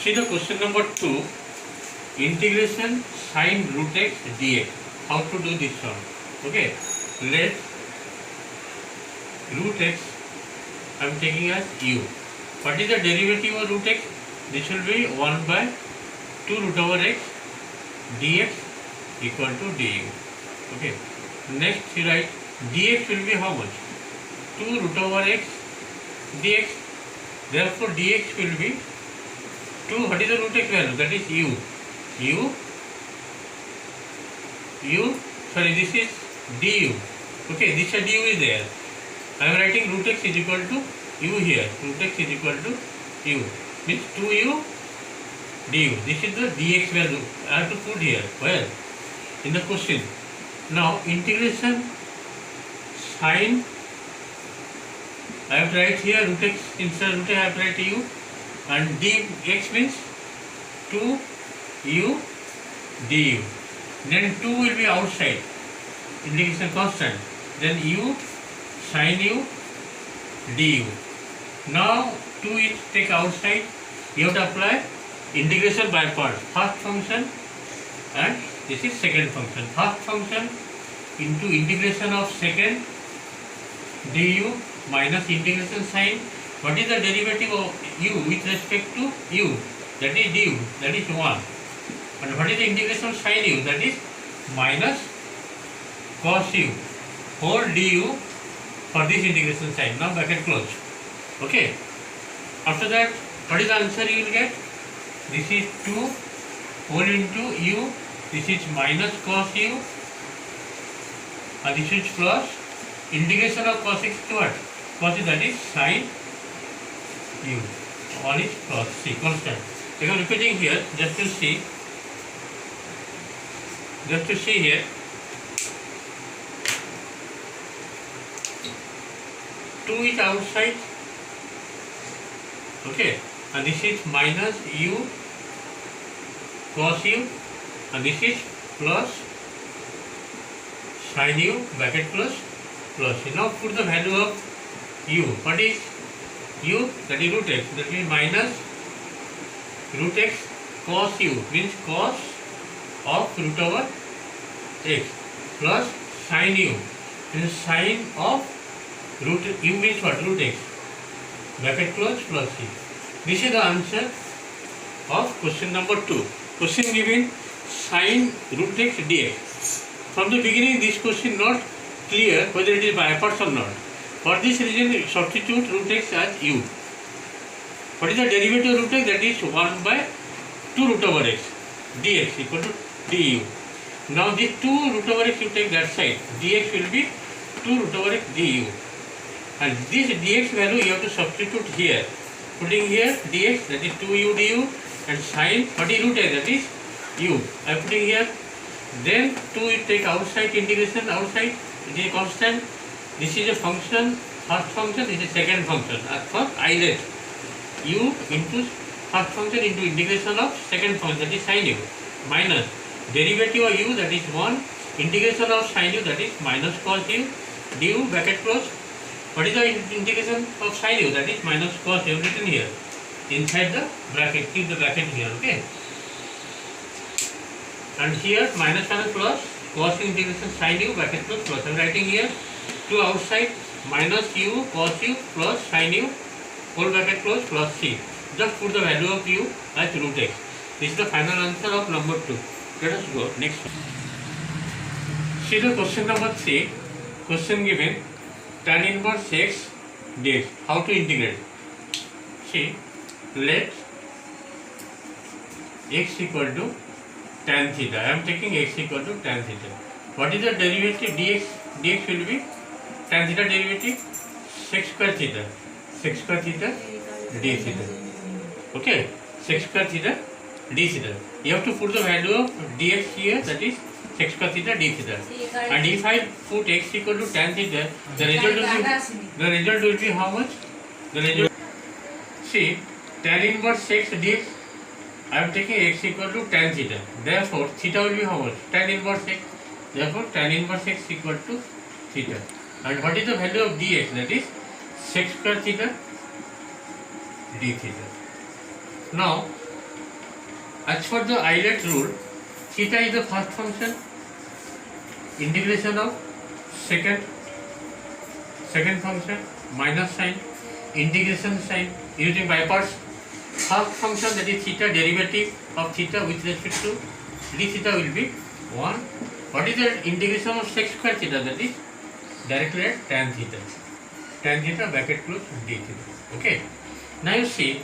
See the question number 2. Integration sine root x dx. How to do this one? Okay. Let root x I am taking as u. What is the derivative of root x? This will be 1 by 2 root over x dx equal to du. Okay. Next you write dx will be how much? 2 root over x dx. Therefore dx will be 2. What is the root x value? That is u. Sorry, this is du. Okay, this du is there. I am writing root x is equal to u here. Root x is equal to u. Means 2u du. This is the dx value. I have to put here. Where? In the question. Now integration sine. I have to write here root x. Instead root x I have to write u. And dx means 2u du. Then 2 will be outside. Integration constant. Then u sin u du. Now 2 is take outside. You have to apply integration by parts. First function and this is second function. First function into integration of second du minus integration sin. What is the derivative of u with respect to u? That is du. That is 1. And what is the integration of sin u? That is minus cos u whole du for this integration sign. Now bracket close. Okay. After that, what is the answer you will get? This is 2 whole into u. This is minus cos u. And this is plus integration of cos x to what? Cos is that is sin u. All is plus c constant. I am repeating here just to see. Just to see here. 2 is outside. Okay. And this is minus u cos u. And this is plus sin u bracket plus. Now put the value of u. What is u? That is root x. That means minus root x cos u means cos of root over x plus sin u means sin of root u means what? Root x bracket close plus c. This is the answer of question number 2. Question given sin root x dx. From the beginning this question not clear whether it is by parts or not. For this reason substitute root x as u. What is the derivative of root x? That is 1 by 2 root over x dx equal to du. Now this 2 root over x you take that side. Dx will be 2 root over x du. And this dx value you have to substitute here. Putting here dx that is 2u du and sin what is root x that is u. I am putting here. Then 2 you take outside integration outside. It is constant. This is a function, first function, this is second function. As for I let u into first function into integration of second function that is sin u minus derivative of u that is 1 integration of sin u that is minus cos u du bracket close. What is the integration of sin u? That is minus cos u written here inside the bracket. Keep the bracket here. Okay. And here minus plus cos u integration sin u bracket close plus. I am writing here 2 outside minus u cos u plus sin u whole bracket close plus c. Just put the value of u as root x. This is the final answer of number 2. Let us go next one. See the question number 3. Question given tan inverse x dx. How to integrate? See, let x equal to tan theta. I am taking x equal to tan theta. What is the derivative dx? Dx will be tan theta derivative sec square theta. Sec square theta d theta. Okay, sec square theta d theta. You have to put the value of dx here, that is sec square theta d theta. And if I put x equal to tan theta, the result will be how much? The result. See, tan inverse x dx. I am taking x equal to tan theta. Therefore, theta will be how much? Tan inverse x. Therefore, tan inverse x equal to theta. And what is the value of dx? That is sec square theta d theta. Now As for the Euler rule, theta is the first function, integration of second function, minus sign, integration sign using by parts. First function, that is theta, derivative of theta with respect to d theta will be 1. What is the integration of sec square theta? That is directly at tan theta. Tan theta bracket close d theta. Okay. Now you see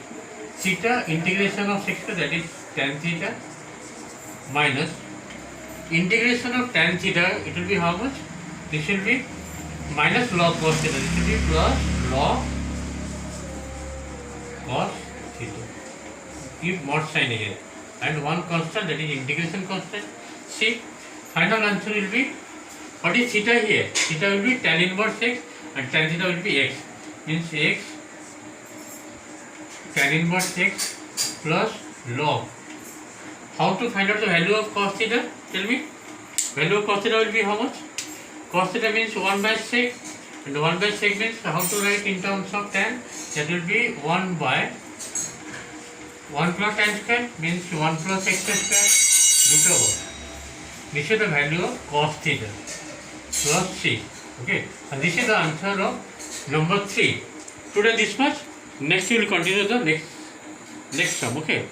theta integration of sec square, that is tan theta, minus integration of tan theta, it will be how much? This will be minus log cos theta. This will be plus log cos theta. Keep mod sign here. And one constant, that is integration constant. See, final answer will be, what is theta here? Theta will be tan inverse x and tan theta will be x. Means x tan inverse x plus log. How to find out the value of cos theta? Tell me. Value of cos theta will be how much? Cos theta means 1 by sec, and 1 by sec means how to write in terms of tan? That will be 1 by 1 plus tan square, means 1 plus x square root over. This is the value of cos theta plus c. Okay, and this is the answer of number 3. Today this much. Next we will continue the next sum. Okay.